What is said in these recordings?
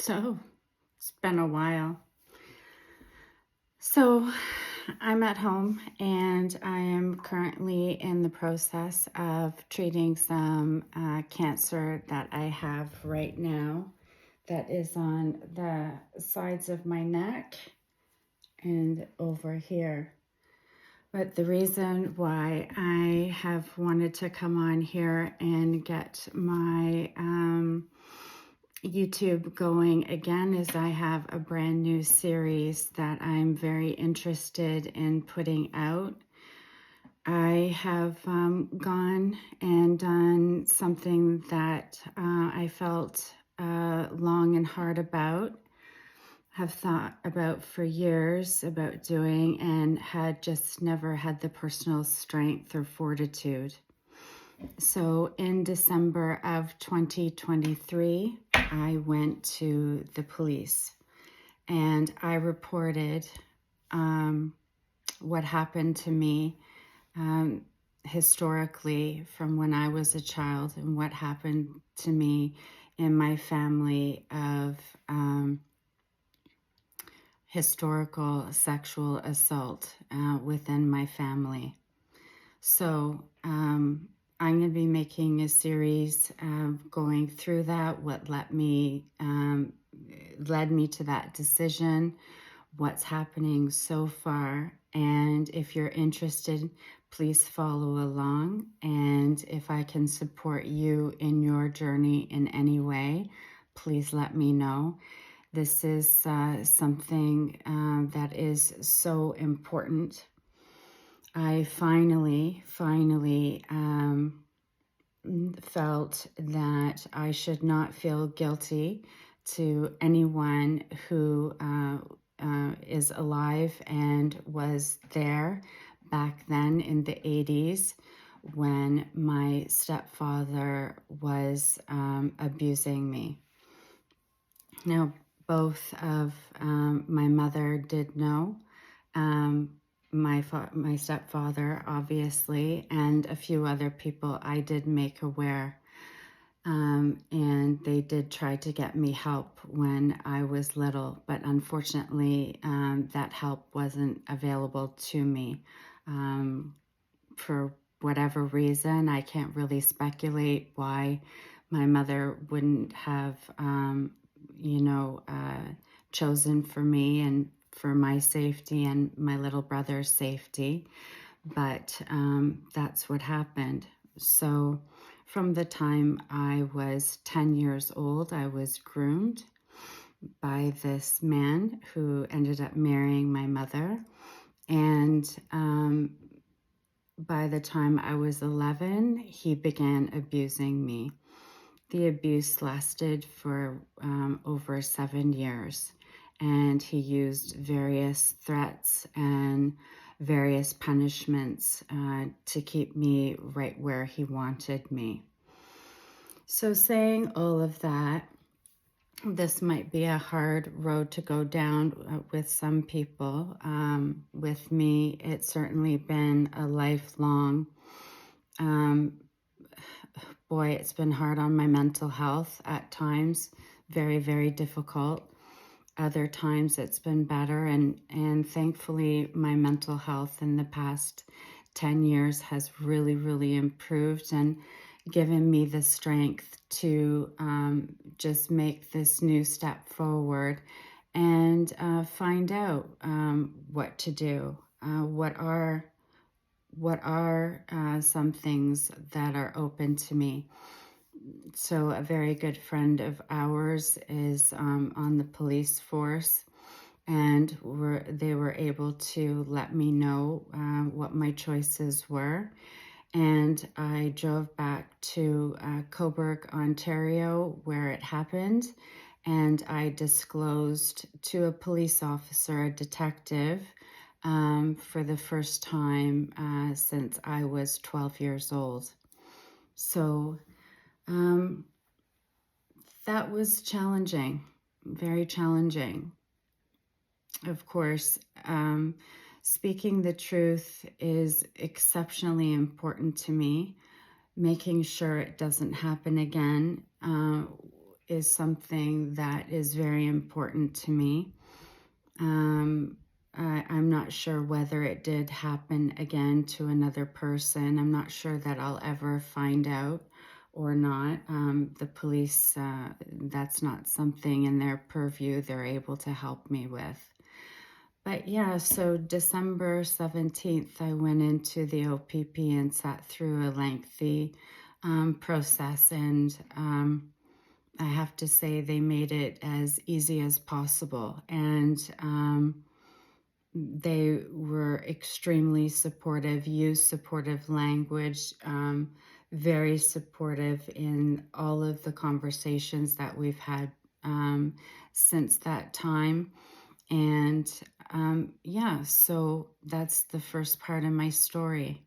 So it's been a while. So I'm at home and I am currently in the process of treating some cancer that I have right now that is on the sides of my neck and over here. But the reason why I have wanted to come on here and get my YouTube going again is I have a brand new series that I'm very interested in putting out. I have gone and done something that I felt long and hard about, have thought about for years about doing, and had just never had the personal strength or fortitude. So in December of 2023, I went to the police and I reported what happened to me historically from when I was a child and what happened to me in my family of historical sexual assault within my family. So I'm going to be making a series going through that, what led me to that decision, what's happening so far. And if you're interested, please follow along. And if I can support you in your journey in any way, please let me know. This is something that is so important. I finally felt that I should not feel guilty to anyone who is alive and was there back then in the 80s when my stepfather was abusing me. Now, both of my mother did know. My stepfather, obviously, and a few other people I did make aware. And they did try to get me help when I was little, but unfortunately, that help wasn't available to me. For whatever reason, I can't really speculate why my mother wouldn't have, chosen for me and for my safety and my little brother's safety, but that's what happened. So from the time I was 10 years old, I was groomed by this man who ended up marrying my mother. And by the time I was 11, he began abusing me. The abuse lasted for over 7 years. And he used various threats and various punishments to keep me right where he wanted me. So saying all of that, this might be a hard road to go down with some people. With me, it's certainly been a lifelong, it's been hard on my mental health at times, very, very difficult. Other times it's been better, and thankfully my mental health in the past 10 years has really, really improved and given me the strength to just make this new step forward and find out what to do. What are some things that are open to me? So a very good friend of ours is on the police force, and they were able to let me know what my choices were. And I drove back to Cobourg, Ontario, where it happened, and I disclosed to a police officer, a detective, for the first time since I was 12 years old. So that was challenging, very challenging. Of course, speaking the truth is exceptionally important to me. Making sure it doesn't happen again is something that is very important to me. Um, I'm not sure whether it did happen again to another person. I'm not sure that I'll ever find out or not. The police, that's not something in their purview they're able to help me with. But yeah, so December 17th, I went into the OPP and sat through a lengthy process. And I have to say they made it as easy as possible. And they were extremely supportive, used supportive language, very supportive in all of the conversations that we've had since that time. And yeah, so that's the first part of my story.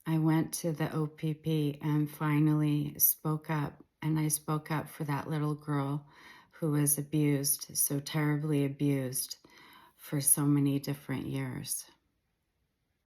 I went to the OPP and finally spoke up, and I spoke up for that little girl who was abused, so terribly abused for so many different years.